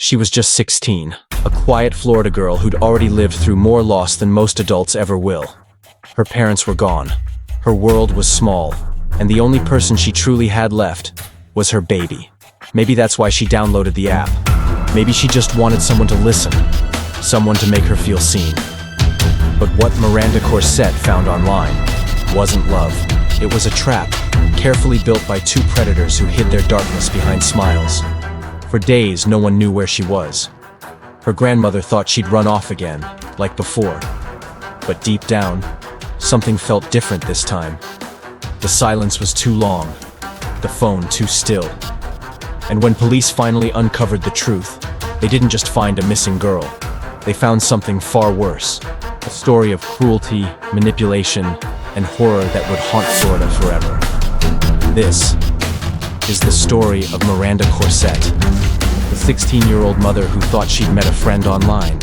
She was just 16, a quiet Florida girl who'd already lived through more loss than most adults ever will. Her parents were gone. Her world was small, and the only person she truly had left was her baby. Maybe that's why she downloaded the app. Maybe she just wanted someone to listen, someone to make her feel seen. But what Miranda Corset found online wasn't love. It was a trap, carefully built by two predators who hid their darkness behind smiles. For days, no one knew where she was. Her grandmother thought she'd run off again, like before. But deep down, something felt different this time. The silence was too long, the phone too still. And when police finally uncovered the truth, they didn't just find a missing girl. They found something far worse. A story of cruelty, manipulation, and horror that would haunt Florida forever. This is the story of Miranda Corset, the 16-year-old mother who thought she'd met a friend online,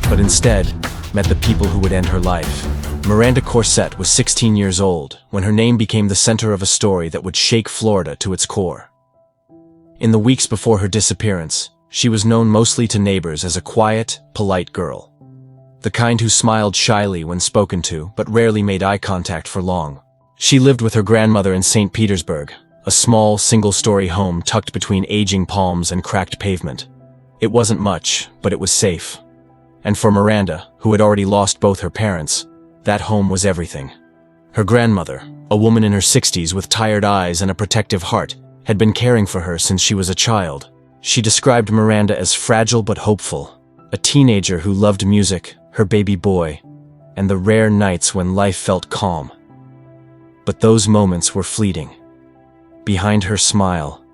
but instead met the people who would end her life. Miranda Corset was 16 years old when her name became the center of a story that would shake Florida to its core. In the weeks before her disappearance, she was known mostly to neighbors as a quiet, polite girl. The kind who smiled shyly when spoken to, but rarely made eye contact for long. She lived with her grandmother in St. Petersburg, a small, single-story home tucked between aging palms and cracked pavement. It wasn't much, but it was safe. And for Miranda, who had already lost both her parents, that home was everything. Her grandmother, a woman in her 60s with tired eyes and a protective heart, had been caring for her since she was a child. She described Miranda as fragile but hopeful, a teenager who loved music, her baby boy, and the rare nights when life felt calm. But those moments were fleeting. Behind her smile,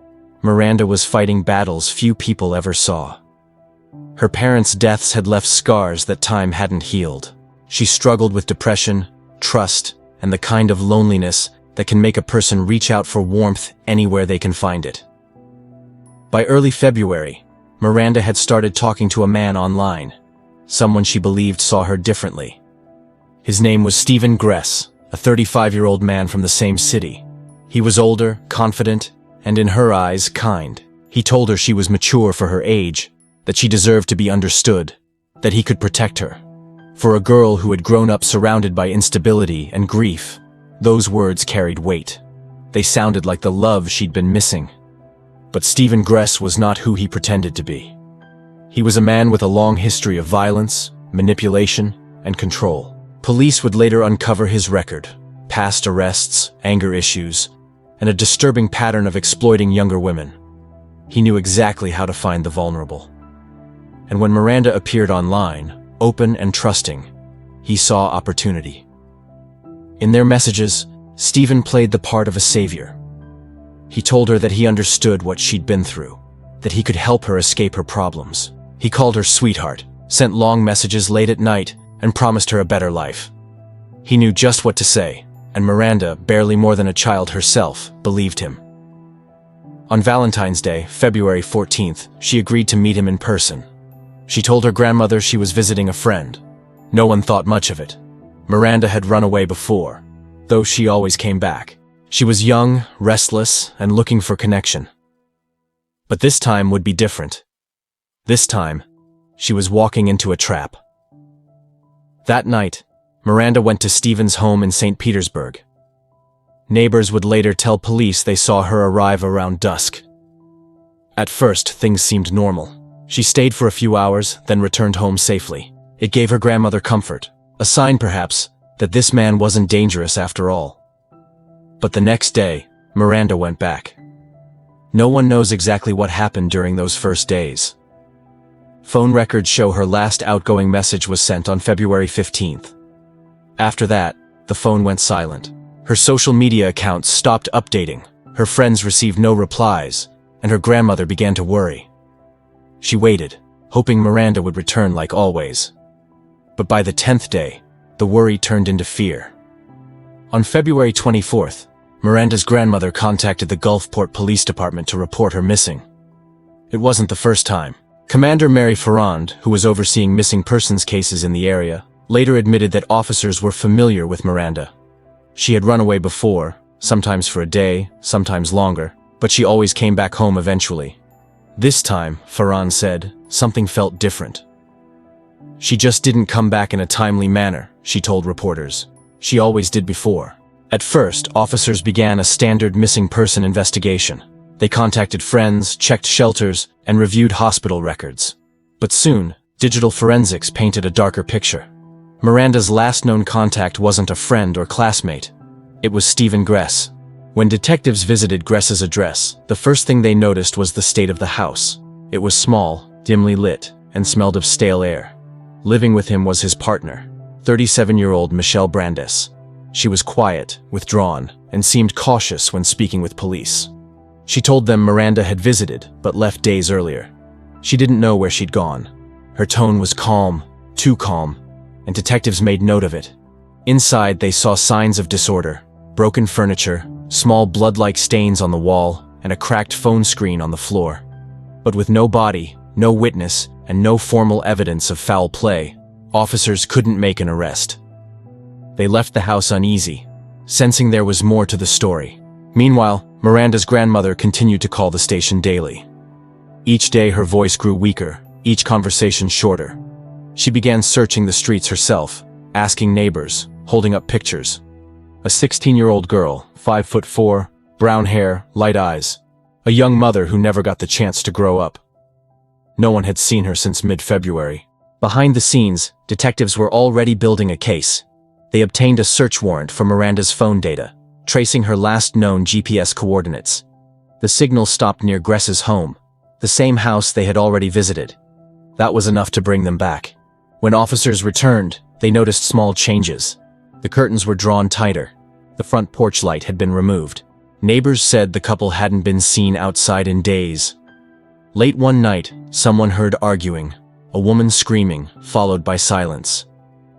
Miranda was fighting battles few people ever saw. Her parents' deaths had left scars that time hadn't healed. She struggled with depression, trust, and the kind of loneliness that can make a person reach out for warmth anywhere they can find it. By early February, Miranda had started talking to a man online, someone she believed saw her differently. His name was Stephen Gress, a 35-year-old man from the same city. He was older, confident, and in her eyes, kind. He told her she was mature for her age, that she deserved to be understood, that he could protect her. For a girl who had grown up surrounded by instability and grief, those words carried weight. They sounded like the love she'd been missing. But Stephen Gress was not who he pretended to be. He was a man with a long history of violence, manipulation, and control. Police would later uncover his record, past arrests, anger issues, and a disturbing pattern of exploiting younger women. He knew exactly how to find the vulnerable. And when Miranda appeared online, open and trusting, he saw opportunity. In their messages, Stephen played the part of a savior. He told her that he understood what she'd been through, that he could help her escape her problems. He called her sweetheart, sent long messages late at night, and promised her a better life. He knew just what to say, and Miranda, barely more than a child herself, believed him. On Valentine's Day, February 14th, she agreed to meet him in person. She told her grandmother she was visiting a friend. No one thought much of it. Miranda had run away before, though she always came back. She was young, restless, and looking for connection. But this time would be different. This time, she was walking into a trap. That night, Miranda went to Stephen's home in St. Petersburg. Neighbors would later tell police they saw her arrive around dusk. At first, things seemed normal. She stayed for a few hours, then returned home safely. It gave her grandmother comfort, a sign perhaps that this man wasn't dangerous after all. But the next day, Miranda went back. No one knows exactly what happened during those first days. Phone records show her last outgoing message was sent on February 15th. After that, the phone went silent. Her social media accounts stopped updating, her friends received no replies, and her grandmother began to worry. She waited, hoping Miranda would return like always. But by the 10th day, the worry turned into fear. On February 24th, Miranda's grandmother contacted the Gulfport Police Department to report her missing. It wasn't the first time. Commander Mary Ferrand, who was overseeing missing persons cases in the area, later admitted that officers were familiar with Miranda. She had run away before, sometimes for a day, sometimes longer, but she always came back home eventually. This time, Farhan said, something felt different. She just didn't come back in a timely manner, she told reporters. She always did before. At first, officers began a standard missing person investigation. They contacted friends, checked shelters, and reviewed hospital records. But soon, digital forensics painted a darker picture. Miranda's last known contact wasn't a friend or classmate. It was Stephen Gress. When detectives visited Gress's address, the first thing they noticed was the state of the house. It was small, dimly lit, and smelled of stale air. Living with him was his partner, 37-year-old Michelle Brandis. She was quiet, withdrawn, and seemed cautious when speaking with police. She told them Miranda had visited, but left days earlier. She didn't know where she'd gone. Her tone was calm, too calm, and detectives made note of it. Inside, they saw signs of disorder: broken furniture, small blood-like stains on the wall, and a cracked phone screen on the floor. But with no body, no witness, and no formal evidence of foul play, officers couldn't make an arrest. They left the house uneasy, sensing there was more to the story. Meanwhile, Miranda's grandmother continued to call the station daily. Each day her voice grew weaker, each conversation shorter. She began searching the streets herself, asking neighbors, holding up pictures. A 16-year-old girl, 5'4", brown hair, light eyes. A young mother who never got the chance to grow up. No one had seen her since mid-February. Behind the scenes, detectives were already building a case. They obtained a search warrant for Miranda's phone data, tracing her last known GPS coordinates. The signal stopped near Gress's home, the same house they had already visited. That was enough to bring them back. When officers returned, they noticed small changes. The curtains were drawn tighter. The front porch light had been removed. Neighbors said the couple hadn't been seen outside in days. Late one night, someone heard arguing, a woman screaming, followed by silence.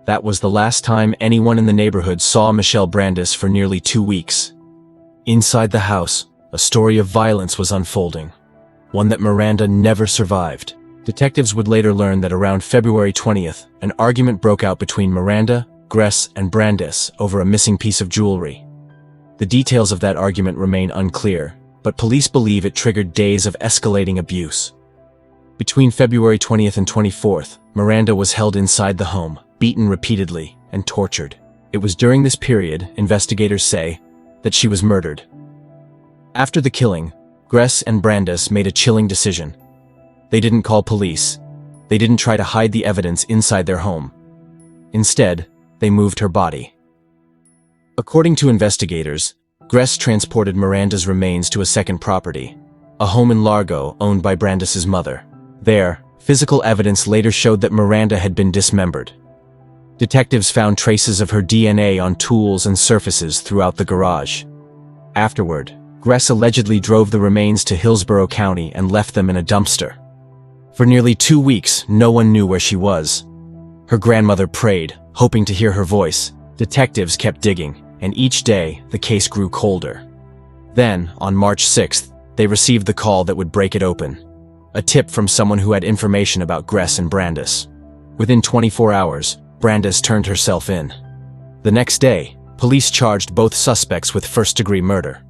That was the last time anyone in the neighborhood saw Michelle Brandis for nearly 2 weeks. Inside the house, a story of violence was unfolding, one that Miranda never survived. Detectives would later learn that around February 20th, an argument broke out between Miranda, Gress, and Brandis over a missing piece of jewelry. The details of that argument remain unclear, but police believe it triggered days of escalating abuse. Between February 20th and 24th, Miranda was held inside the home, beaten repeatedly, and tortured. It was during this period, investigators say, that she was murdered. After the killing, Gress and Brandis made a chilling decision. They didn't call police. They didn't try to hide the evidence inside their home. Instead, they moved her body. According to investigators, Gress transported Miranda's remains to a second property, a home in Largo owned by Brandis's mother. There, physical evidence later showed that Miranda had been dismembered. Detectives found traces of her DNA on tools and surfaces throughout the garage. Afterward, Gress allegedly drove the remains to Hillsborough County and left them in a dumpster. For nearly 2 weeks, no one knew where she was. Her grandmother prayed, hoping to hear her voice. Detectives kept digging, and each day, the case grew colder. Then, on March 6th, they received the call that would break it open. A tip from someone who had information about Gress and Brandis. Within 24 hours, Brandis turned herself in. The next day, police charged both suspects with first-degree murder.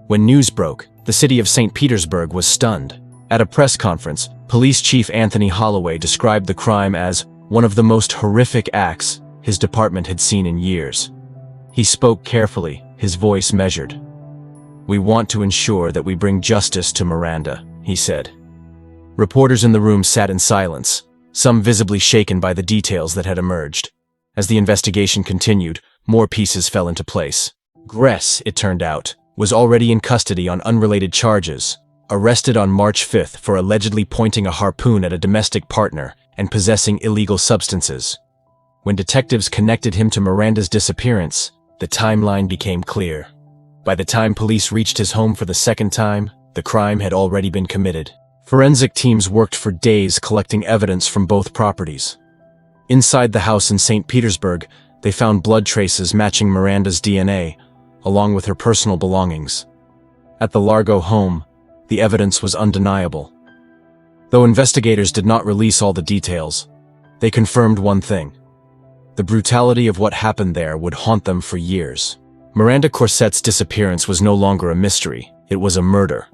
When news broke, the city of St. Petersburg was stunned. At a press conference, Police Chief Anthony Holloway described the crime as one of the most horrific acts his department had seen in years. He spoke carefully, his voice measured. "We want to ensure that we bring justice to Miranda," he said. Reporters in the room sat in silence, some visibly shaken by the details that had emerged. As the investigation continued, more pieces fell into place. Gress, it turned out, was already in custody on unrelated charges, arrested on March 5th for allegedly pointing a harpoon at a domestic partner and possessing illegal substances. When detectives connected him to Miranda's disappearance, the timeline became clear. By the time police reached his home for the second time, the crime had already been committed. Forensic teams worked for days collecting evidence from both properties. Inside the house in St. Petersburg, they found blood traces matching Miranda's DNA, along with her personal belongings. At the Largo home, the evidence was undeniable. Though investigators did not release all the details, they confirmed one thing. The brutality of what happened there would haunt them for years. Miranda Corset's disappearance was no longer a mystery, it was a murder.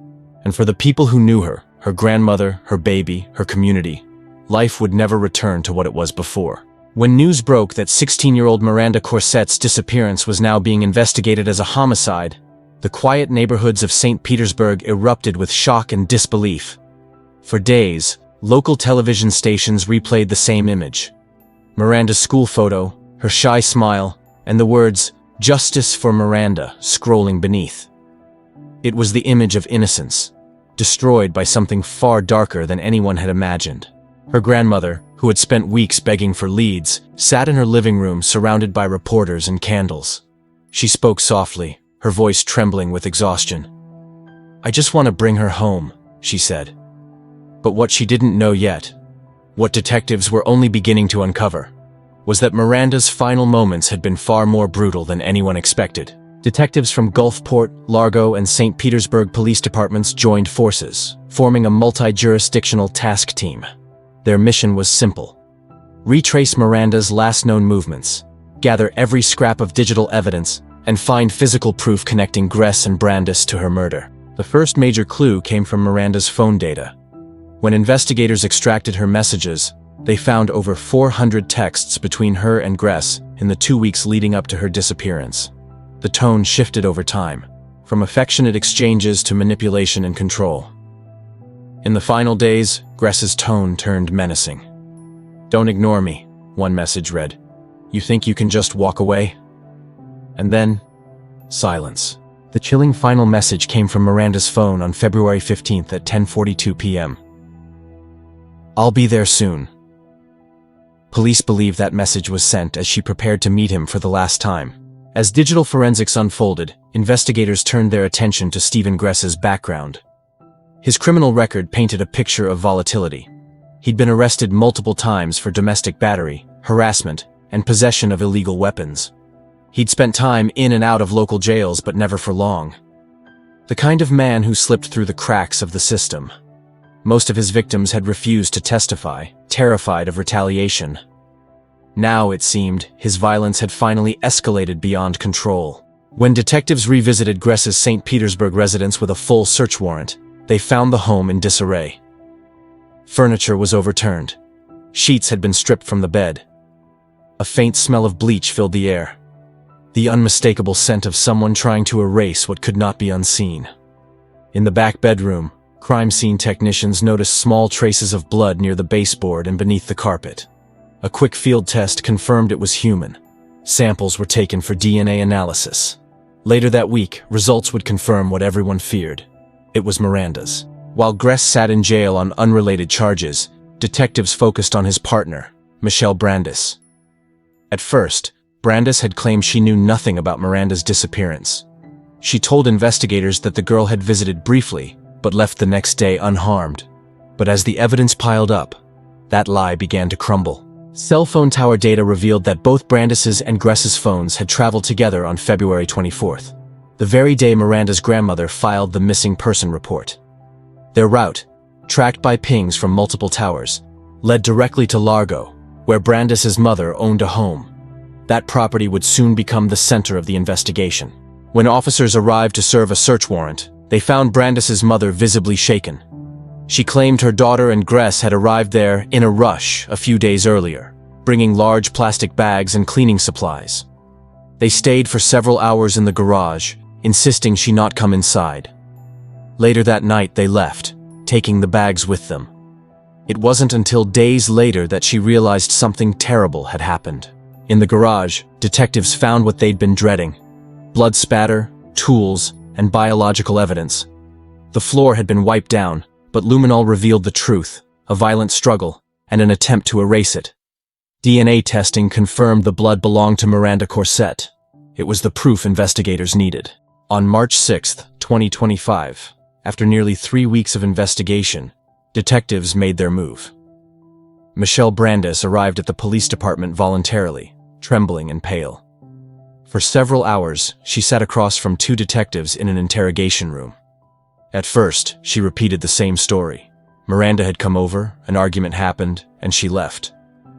And for the people who knew her, her grandmother, her baby, her community. Life would never return to what it was before. When news broke that 16-year-old Miranda Corset's disappearance was now being investigated as a homicide, the quiet neighborhoods of St. Petersburg erupted with shock and disbelief. For days, local television stations replayed the same image. Miranda's school photo, her shy smile, and the words, "Justice for Miranda," scrolling beneath. It was the image of innocence, destroyed by something far darker than anyone had imagined. Her grandmother, who had spent weeks begging for leads, sat in her living room surrounded by reporters and candles. She spoke softly, her voice trembling with exhaustion. "I just want to bring her home," she said. But what she didn't know yet, what detectives were only beginning to uncover, was that Miranda's final moments had been far more brutal than anyone expected. Detectives from Gulfport, Largo, and St. Petersburg police departments joined forces, forming a multi-jurisdictional task team. Their mission was simple: retrace Miranda's last known movements, gather every scrap of digital evidence, and find physical proof connecting Gress and Brandis to her murder. The first major clue came from Miranda's phone data. When investigators extracted her messages, they found over 400 texts between her and Gress in the 2 weeks leading up to her disappearance. The tone shifted over time, from affectionate exchanges to manipulation and control. In the final days, Gress's tone turned menacing. "Don't ignore me," one message read. "You think you can just walk away?" And then, silence. The chilling final message came from Miranda's phone on February 15th at 10:42 p.m. "I'll be there soon." Police believe that message was sent as she prepared to meet him for the last time. As digital forensics unfolded, investigators turned their attention to Stephen Gress's background. His criminal record painted a picture of volatility. He'd been arrested multiple times for domestic battery, harassment, and possession of illegal weapons. He'd spent time in and out of local jails, but never for long. The kind of man who slipped through the cracks of the system. Most of his victims had refused to testify, terrified of retaliation. Now, it seemed, his violence had finally escalated beyond control. When detectives revisited Gress's St. Petersburg residence with a full search warrant, they found the home in disarray. Furniture was overturned. Sheets had been stripped from the bed. A faint smell of bleach filled the air. The unmistakable scent of someone trying to erase what could not be unseen. In the back bedroom, crime scene technicians noticed small traces of blood near the baseboard and beneath the carpet. A quick field test confirmed it was human. Samples were taken for DNA analysis. Later that week, results would confirm what everyone feared. It was Miranda's. While Gress sat in jail on unrelated charges, detectives focused on his partner, Michelle Brandis. At first, Brandis had claimed she knew nothing about Miranda's disappearance. She told investigators that the girl had visited briefly, but left the next day unharmed. But as the evidence piled up, that lie began to crumble. Cell phone tower data revealed that both Brandis's and Gress's phones had traveled together on February 24th, the very day Miranda's grandmother filed the missing person report. Their route, tracked by pings from multiple towers, led directly to Largo, where Brandis's mother owned a home. That property would soon become the center of the investigation. When officers arrived to serve a search warrant, they found Brandis's mother visibly shaken. She claimed her daughter and Gress had arrived there in a rush a few days earlier, bringing large plastic bags and cleaning supplies. They stayed for several hours in the garage, insisting she not come inside. Later that night they left, taking the bags with them. It wasn't until days later that she realized something terrible had happened. In the garage, detectives found what they'd been dreading: blood spatter, tools, and biological evidence. The floor had been wiped down, but luminol revealed the truth: a violent struggle and an attempt to erase it. DNA testing confirmed the blood belonged to Miranda Corset. It was the proof investigators needed. On March 6, 2025, after nearly 3 weeks of investigation, detectives made their move. Michelle Brandis arrived at the police department voluntarily, trembling and pale. For several hours, she sat across from 2 detectives in an interrogation room. At first, she repeated the same story. Miranda had come over, an argument happened, and she left.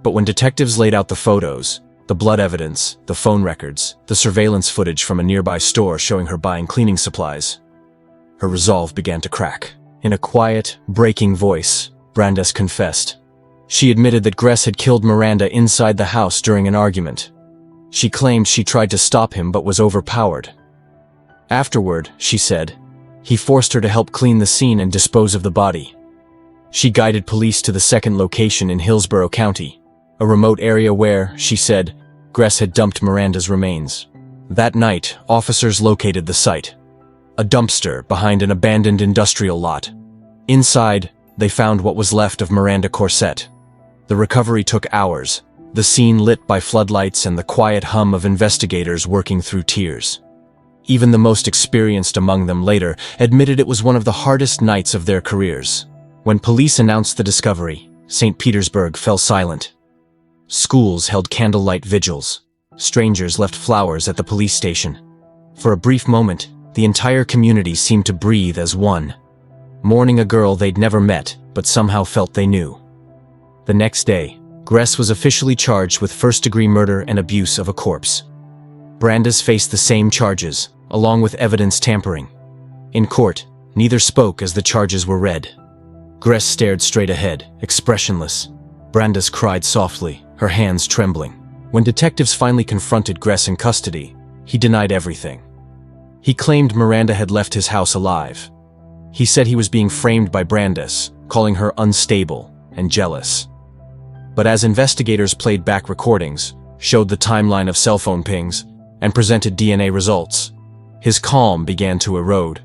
But when detectives laid out the photos, the blood evidence, the phone records, the surveillance footage from a nearby store showing her buying cleaning supplies, her resolve began to crack. In a quiet, breaking voice, Brandes confessed. She admitted that Gress had killed Miranda inside the house during an argument. She claimed she tried to stop him but was overpowered. Afterward, she said, he forced her to help clean the scene and dispose of the body. She guided police to the second location in Hillsborough County, a remote area where, she said, Gress had dumped Miranda's remains. That night, officers located the site. A dumpster behind an abandoned industrial lot. Inside, they found what was left of Miranda Corset. The recovery took hours, the scene lit by floodlights and the quiet hum of investigators working through tears. Even the most experienced among them later admitted it was one of the hardest nights of their careers. When police announced the discovery, St. Petersburg fell silent. Schools held candlelight vigils. Strangers left flowers at the police station. For a brief moment, the entire community seemed to breathe as one, mourning a girl they'd never met but somehow felt they knew. The next day, Gress was officially charged with first-degree murder and abuse of a corpse. Brandes faced the same charges, along with evidence tampering. In court, neither spoke as the charges were read. Gress stared straight ahead, expressionless. Brandes cried softly, her hands trembling. When detectives finally confronted Gress in custody, he denied everything. He claimed Miranda had left his house alive. He said he was being framed by Brandes, calling her unstable and jealous. But as investigators played back recordings, showed the timeline of cell phone pings, and presented DNA results, his calm began to erode.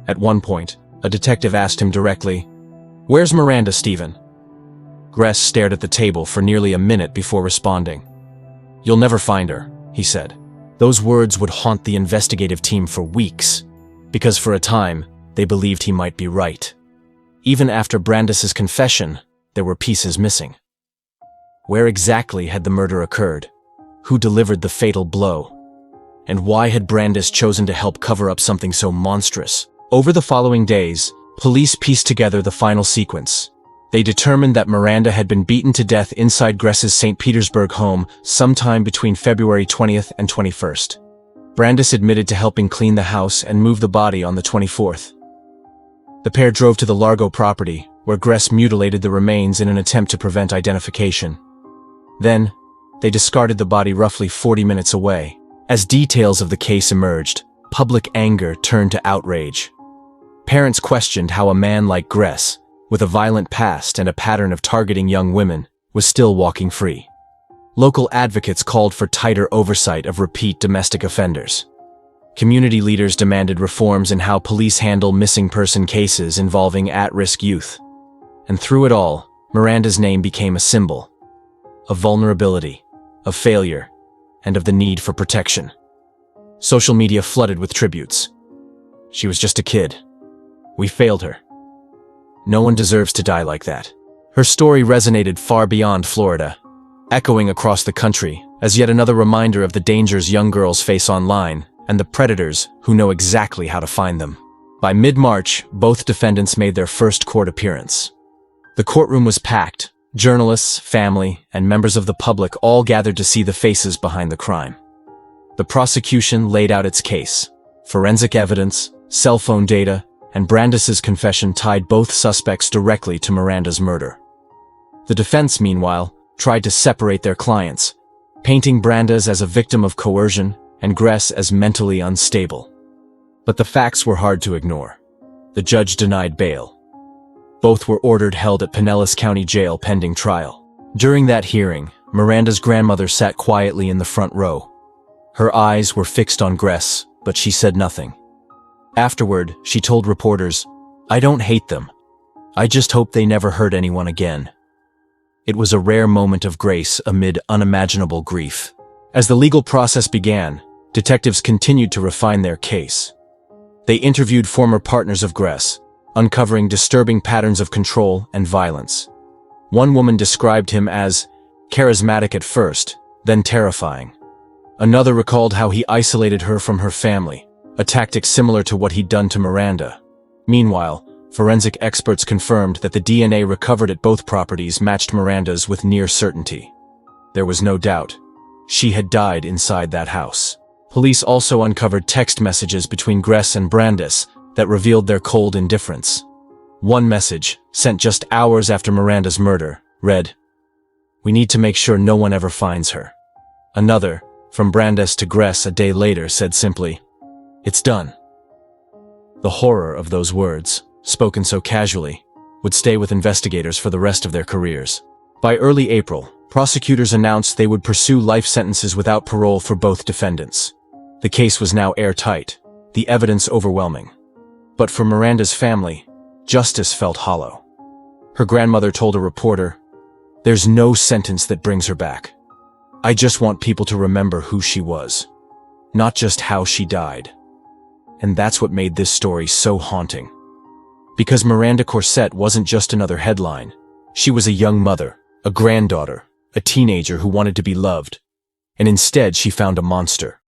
At one point, a detective asked him directly, "Where's Miranda, Stephen?" Gress stared at the table for nearly a minute before responding. "You'll never find her," he said. Those words would haunt the investigative team for weeks, because for a time, they believed he might be right. Even after Brandes's confession, there were pieces missing. Where exactly had the murder occurred? Who delivered the fatal blow? And why had Brandes chosen to help cover up something so monstrous? Over the following days, police pieced together the final sequence. They determined that Miranda had been beaten to death inside Gress's St. Petersburg home sometime between February 20th and 21st. Brandes admitted to helping clean the house and move the body on the 24th. The pair drove to the Largo property, where Gress mutilated the remains in an attempt to prevent identification. Then, they discarded the body roughly 40 minutes away. As details of the case emerged, public anger turned to outrage. Parents questioned how a man like Gress, with a violent past and a pattern of targeting young women, was still walking free. Local advocates called for tighter oversight of repeat domestic offenders. Community leaders demanded reforms in how police handle missing person cases involving at-risk youth. And through it all, Miranda's name became a symbol of vulnerability, of failure, and of the need for protection. Social media flooded with tributes. She was just a kid. We failed her. No one deserves to die like that. Her story resonated far beyond Florida, echoing across the country as yet another reminder of the dangers young girls face online and the predators who know exactly how to find them. By mid-March, both defendants made their first court appearance. The courtroom was packed. Journalists, family, and members of the public all gathered to see the faces behind the crime. The prosecution laid out its case. Forensic evidence, cell phone data, and Brandes's confession tied both suspects directly to Miranda's murder. The defense, meanwhile, tried to separate their clients, painting Brandes as a victim of coercion and Gress as mentally unstable. But the facts were hard to ignore. The judge denied bail. Both were ordered held at Pinellas County Jail pending trial. During that hearing, Miranda's grandmother sat quietly in the front row. Her eyes were fixed on Gress, but she said nothing. Afterward, she told reporters, "I don't hate them. I just hope they never hurt anyone again." It was a rare moment of grace amid unimaginable grief. As the legal process began, detectives continued to refine their case. They interviewed former partners of Gress, uncovering disturbing patterns of control and violence. One woman described him as charismatic at first, then terrifying. Another recalled how he isolated her from her family, a tactic similar to what he'd done to Miranda. Meanwhile, forensic experts confirmed that the DNA recovered at both properties matched Miranda's with near certainty. There was no doubt. She had died inside that house. Police also uncovered text messages between Gress and Brandes that revealed their cold indifference. One message, sent just hours after Miranda's murder, read, "We need to make sure no one ever finds her." Another, from Brandes to Gress a day later, said simply, "It's done." The horror of those words, spoken so casually, would stay with investigators for the rest of their careers. By early April, prosecutors announced they would pursue life sentences without parole for both defendants. The case was now airtight, the evidence overwhelming. But for Miranda's family, justice felt hollow. Her grandmother told a reporter, "There's no sentence that brings her back. I just want people to remember who she was, not just how she died." And that's what made this story so haunting. Because Miranda Corset wasn't just another headline. She was a young mother, a granddaughter, a teenager who wanted to be loved. And instead she found a monster.